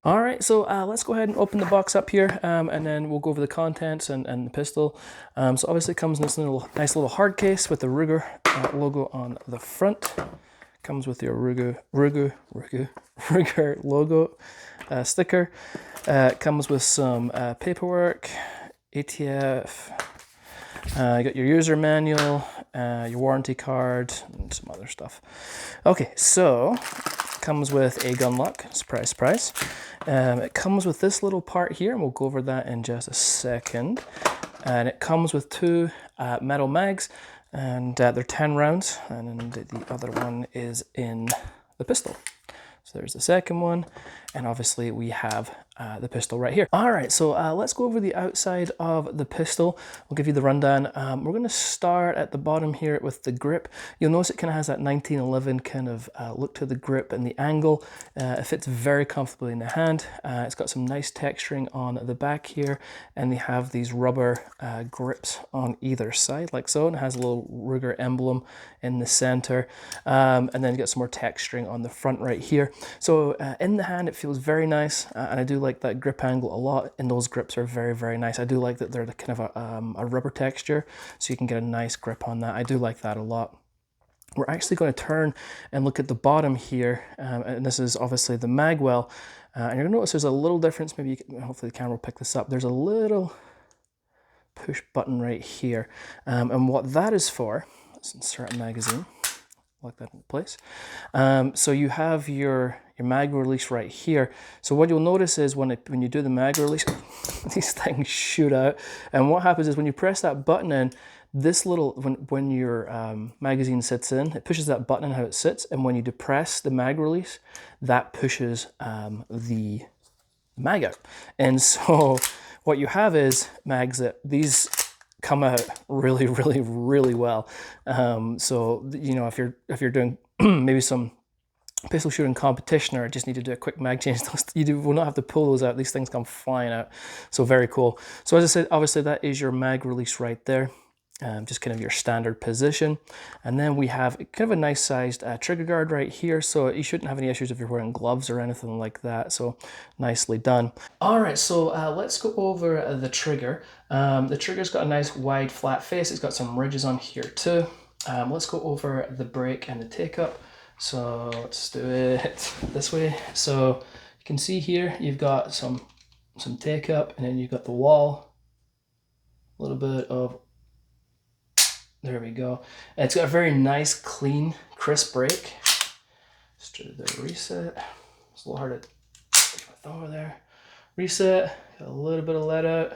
All right, so let's go ahead and open the box up here, and then we'll go over the contents and the pistol. So obviously it comes in this nice little hard case with the Ruger logo on the front. Comes with your Ruger logo sticker. It comes with some paperwork, ATF. You got your user manual, your warranty card, and some other stuff. Okay, so comes with a gun lock. Surprise, surprise. It comes with this little part here, and we'll go over that in just a second. And it comes with two metal mags, and they're 10 rounds, and the other one is in the pistol. So there's the second one, and obviously we have the pistol right here. All right, so let's go over the outside of the pistol. We'll give you the rundown. We're going to start at the bottom here with the grip. You'll notice it kind of has that 1911 kind of look to the grip and the angle. It fits very comfortably in the hand. It's got some nice texturing on the back here, and they have these rubber grips on either side, like so. And it has a little Ruger emblem in the center, and then you got some more texturing on the front right here. So in the hand, it feels very nice, and I do like that grip angle a lot, and those grips are very, very nice. I do like that they're kind of a rubber texture, so you can get a nice grip on that. I do like that a lot. We're actually going to turn and look at the bottom here, and this is obviously the mag well, and you're going to notice there's a little difference. Maybe hopefully the camera will pick this up. There's a little push button right here, and what that is for, let's insert a magazine. Lock that in place. So you have your mag release right here. So what you'll notice is when you do the mag release, these things shoot out. And what happens is when you press that button in, this little, when your magazine sits in, it pushes that button in how it sits. And when you depress the mag release, that pushes the mag out. And so what you have is mags that these come out really, really, really well. So you know, if you're doing maybe some pistol shooting competition, or just need to do a quick mag change, you will not have to pull those out. These things come flying out. So very cool. So as I said, obviously that is your mag release right there. Just kind of your standard position. And then we have kind of a nice sized trigger guard right here, so you shouldn't have any issues if you're wearing gloves or anything like that. So nicely done. All right, so let's go over the trigger. The trigger's got a nice wide flat face. It's got some ridges on here too. Let's go over the break and the take up. So let's do it this way. So you can see here you've got some take up, and then you've got the wall, a little bit of, there we go. And it's got a very nice, clean, crisp break. Just do the reset. It's a little hard to push my thumb over there. Reset, got a little bit of let out.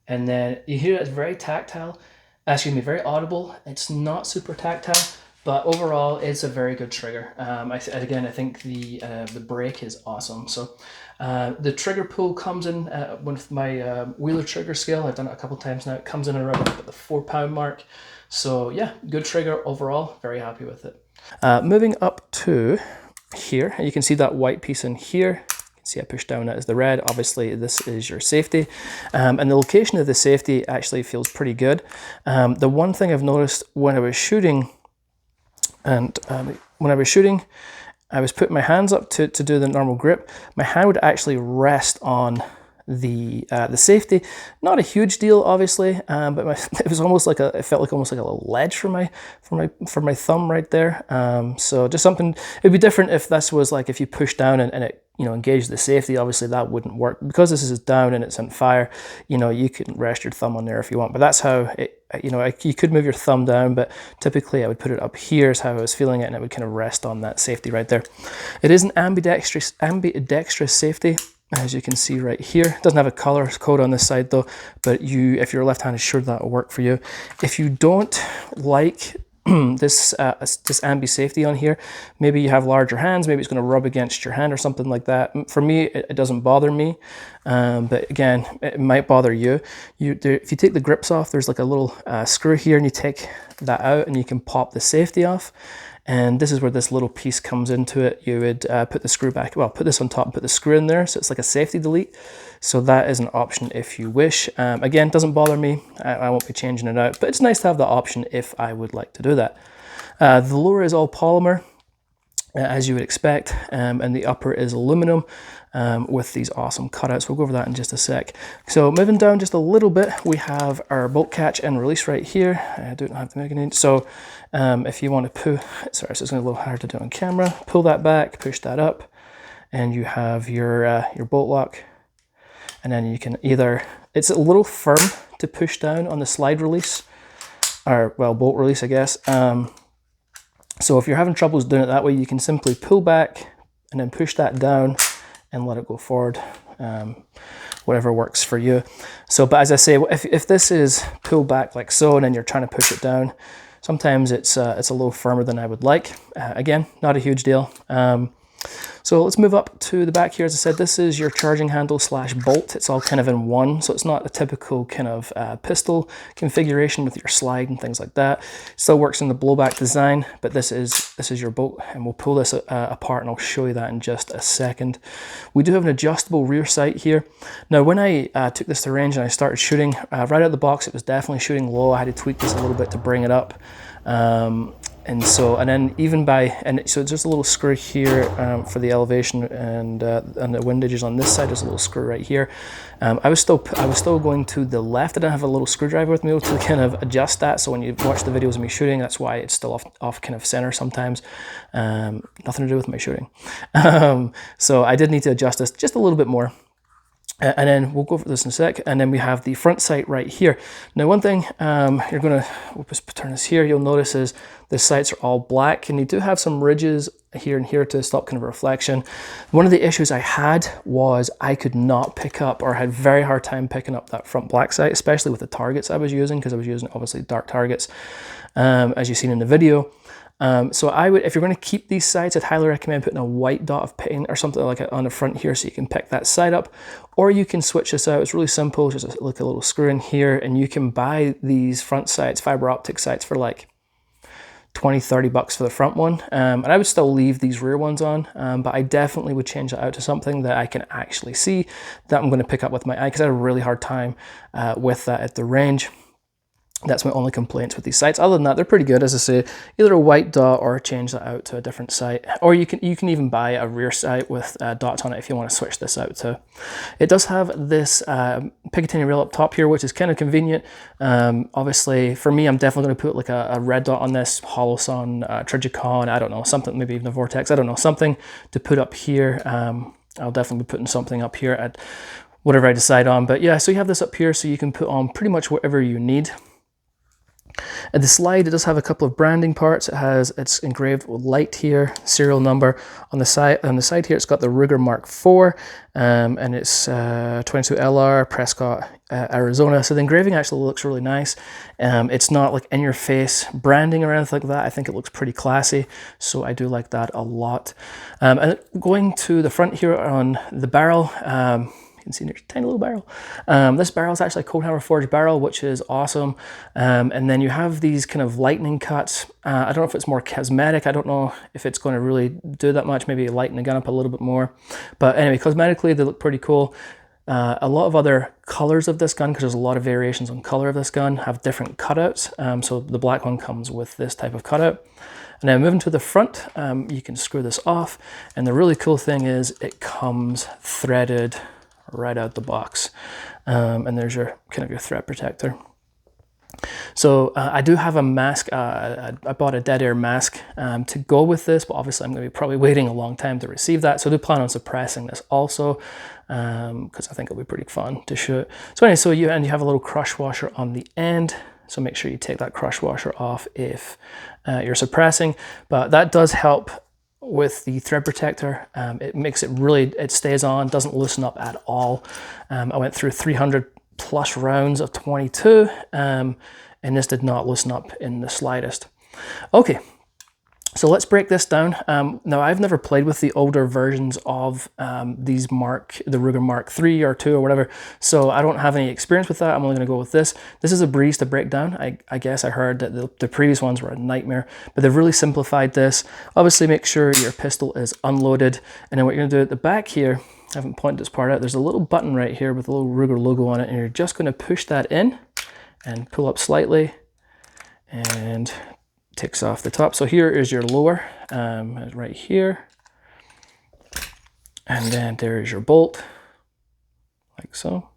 And then you hear it's very tactile, very audible. It's not super tactile, but overall it's a very good trigger. Again, I think the break is awesome. So the trigger pull comes in with my Wheeler trigger scale. I've done it a couple times now. It comes in around about the 4 pound mark. So yeah, good trigger overall. Very happy with it. Moving up to here, you can see that white piece in here. See, I push down, that is the red. Obviously, this is your safety. And the location of the safety actually feels pretty good. The one thing I've noticed when I was shooting, I was putting my hands up to do the normal grip. My hand would actually rest on the safety. Not a huge deal, obviously, but it was almost like it felt like almost like a little ledge for my thumb right there. So just something. It'd be different if this was like if you push down and it engaged the safety. Obviously that wouldn't work because this is down and it's on fire. You can rest your thumb on there if you want, but that's how it. You could move your thumb down, but typically I would put it up here is how I was feeling it, and it would kind of rest on that safety right there. It is an ambidextrous safety. As you can see right here, it doesn't have a color code on this side though, but if you're left-handed, sure that will work for you. If you don't like this ambi safety on here, maybe you have larger hands, maybe it's going to rub against your hand or something like that. For me, it doesn't bother me, but again, it might bother you. If you take the grips off, there's like a little screw here, and you take that out and you can pop the safety off. And this is where this little piece comes into it. You would put the screw back, put this on top and put the screw in there. So it's like a safety delete. So that is an option if you wish. Again, doesn't bother me. I won't be changing it out, but it's nice to have the option if I would like to do that. The lower is all polymer. as you would expect, and the upper is aluminum with these awesome cutouts. We'll go over that in just a sec. So moving down just a little bit, we have our bolt catch and release right here. I don't have to make any. So if you want to pull, sorry, so it's going to be a little hard to do on camera. Pull that back, push that up, and you have your bolt lock. And then you can either, it's a little firm to push down on the slide release, or well, bolt release, I guess. So if you're having troubles doing it that way, you can simply pull back and then push that down and let it go forward, whatever works for you. So, but as I say, if this is pulled back like so, and then you're trying to push it down, sometimes it's a little firmer than I would like. Again, not a huge deal. So let's move up to the back here. As I said, this is your charging handle / bolt. It's all kind of in one, so it's not a typical kind of pistol configuration with your slide and things like that. Still works in the blowback design, but this is your bolt, and we'll pull this apart, and I'll show you that in just a second. We do have an adjustable rear sight here. Now, when I took this to range and I started shooting, right out of the box, it was definitely shooting low. I had to tweak this a little bit to bring it up. And then even so it's just a little screw here for the elevation, and the windages on this side. There's a little screw right here. I was still going to the left. I didn't have a little screwdriver with me to kind of adjust that. So when you watch the videos of me shooting, that's why it's still off kind of center sometimes. Nothing to do with my shooting. So I did need to adjust this just a little bit more. And then we'll go over this in a sec. And then we have the front sight right here. Now, one thing we'll just turn this here, you'll notice is the sights are all black, and you do have some ridges here and here to stop kind of reflection. One of the issues I had was I could not pick up, or had very hard time picking up that front black sight, especially with the targets I was using, because I was using obviously dark targets, as you've seen in the video. So I would, if you're going to keep these sights, I'd highly recommend putting a white dot of paint or something like it on the front here, so you can pick that sight up, or you can switch this out. It's really simple. Just like a little screw in here, and you can buy these front sights, fiber optic sights, for like 20-30 bucks for the front one. And I would still leave these rear ones on, but I definitely would change that out to something that I can actually see, that I'm going to pick up with my eye, because I had a really hard time with that at the range. That's my only complaints with these sights. Other than that, they're pretty good. As I say, either a white dot or change that out to a different sight. Or you can even buy a rear sight with dots on it if you want to switch this out to. It does have this Picatinny rail up top here, which is kind of convenient. Obviously, for me, I'm definitely going to put like a red dot on this, Holosun, Trijicon, I don't know, something, maybe even a Vortex, I don't know, something to put up here. I'll definitely be putting something up here at whatever I decide on. But yeah, so you have this up here, so you can put on pretty much whatever you need. And the slide, it does have a couple of branding parts. It's engraved with Lite here, serial number on the side. On the side here, it's got the Ruger Mark IV, and it's 22 LR, Prescott, Arizona. So the engraving actually looks really nice. It's not like in-your-face branding or anything like that. I think it looks pretty classy, so I do like that a lot. And going to the front here on the barrel. You can see there's a tiny little barrel. This barrel is actually a cold hammer forged barrel, which is awesome. And then you have these kind of lightning cuts. I don't know if it's more cosmetic. I don't know if it's going to really do that much. Maybe lighten the gun up a little bit more. But anyway, cosmetically, they look pretty cool. A lot of other colors of this gun, because there's a lot of variations on color of this gun, have different cutouts. So the black one comes with this type of cutout. And now moving to the front, you can screw this off. And the really cool thing is it comes threaded right out the box, and there's your kind of your thread protector. So I do have a mask. I bought a dead air mask to go with this, but obviously I'm going to be probably waiting a long time to receive that. So I do plan on suppressing this also, because I think it'll be pretty fun to shoot. So anyway, so you have a little crush washer on the end. So make sure you take that crush washer off if you're suppressing. But that does help with the thread protector. It makes it really, it stays on, doesn't loosen up at all. I went through 300 plus rounds of 22, and this did not loosen up in the slightest. Okay, so let's break this down. Now, I've never played with the older versions of these the Ruger Mark III or II or whatever, so I don't have any experience with that. I'm only going to go with this. This is a breeze to break down. I guess I heard that the previous ones were a nightmare, but they've really simplified this. Obviously, make sure your pistol is unloaded, and then what you're going to do at the back here, I haven't pointed this part out, there's a little button right here with a little Ruger logo on it, and you're just going to push that in and pull up slightly, and takes off the top. So here is your lower, right here. And then there is your bolt, like so.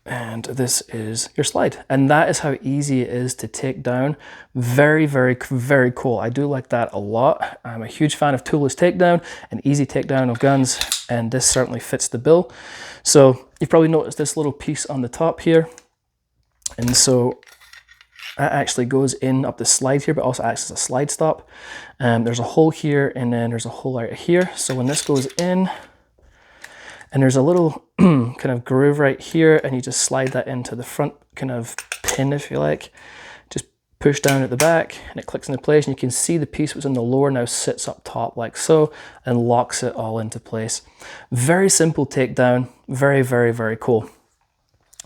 And this is your slide. And that is how easy it is to take down. Very, very, very cool. I do like that a lot. I'm a huge fan of toolless takedown and easy takedown of guns, and this certainly fits the bill. So you've probably noticed this little piece on the top here. And so that actually goes in up the slide here, but also acts as a slide stop. There's a hole here, and then there's a hole out here. So when this goes in, and there's a little kind of groove right here, and you just slide that into the front kind of pin, if you like. Just push down at the back, and it clicks into place, and you can see the piece was in the lower now sits up top like so, and locks it all into place. Very simple takedown, very, very, very cool.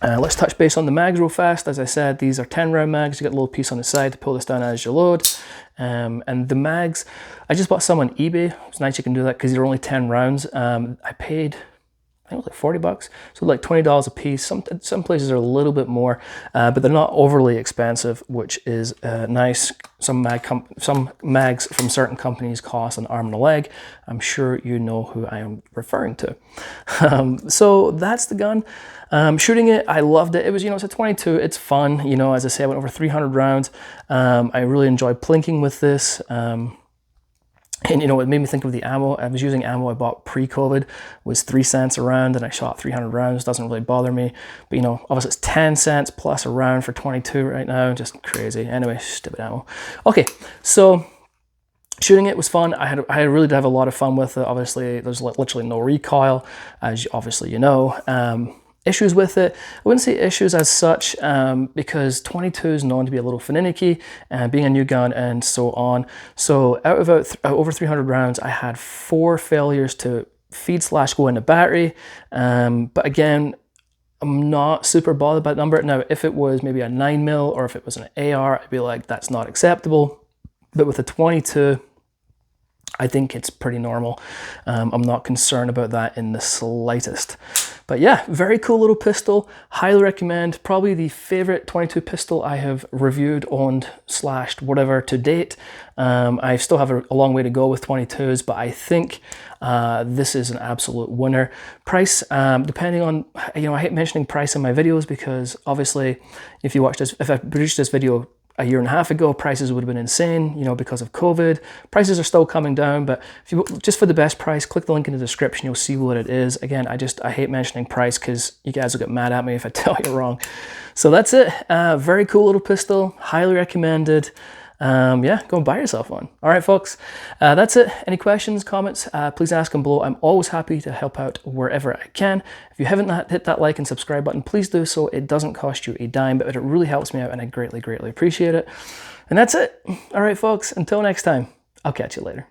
Let's touch base on the mags real fast. As I said, these are 10 round mags. You got a little piece on the side to pull this down as you load. And the mags, I just bought some on eBay. It's nice you can do that because they're only 10 rounds. I paid, I think it was like 40 bucks. So like $20 a piece. Some places are a little bit more, but they're not overly expensive, which is nice. Some mags from certain companies cost an arm and a leg. I'm sure you know who I am referring to. So that's the gun. Shooting it, I loved it. It was, it's a 22, it's fun. As I say, I went over 300 rounds. I really enjoyed plinking with this. And it made me think of the ammo. I was using ammo I bought pre-COVID, was 3 cents a round, and I shot 300 rounds. Doesn't really bother me. But obviously it's 10 cents plus a round for 22 right now. Just crazy. Anyway, stupid ammo. Okay, so shooting it was fun. I really did have a lot of fun with it. Obviously, there's literally no recoil, as obviously you know. Issues with it, I wouldn't say issues as such, because 22 is known to be a little finicky, being a new gun and so on. So out of over 300 rounds, I had 4 failures to feed/go into battery. But again, I'm not super bothered by that number. Now, if it was maybe a 9mm or if it was an AR, I'd be like, that's not acceptable. But with a 22, I think it's pretty normal. I'm not concerned about that in the slightest. But yeah, very cool little pistol. Highly recommend. Probably the favorite 22 pistol I have reviewed, owned, slashed, whatever to date. I still have a long way to go with 22s, but I think this is an absolute winner. Price, depending on, I hate mentioning price in my videos because obviously if I produced this video a year and a half ago, prices would have been insane, because of COVID. Prices are still coming down, but if you just for the best price, click the link in the description, you'll see what it is. Again, I hate mentioning price because you guys will get mad at me if I tell you wrong. So that's it. Very cool little pistol, highly recommended. Yeah, go and buy yourself one. All right, folks, that's it. Any questions, comments, please ask them below. I'm always happy to help out wherever I can. If you haven't hit that like and subscribe button, please do so. It doesn't cost you a dime, but it really helps me out and I greatly, greatly appreciate it. And that's it. All right, folks, until next time, I'll catch you later.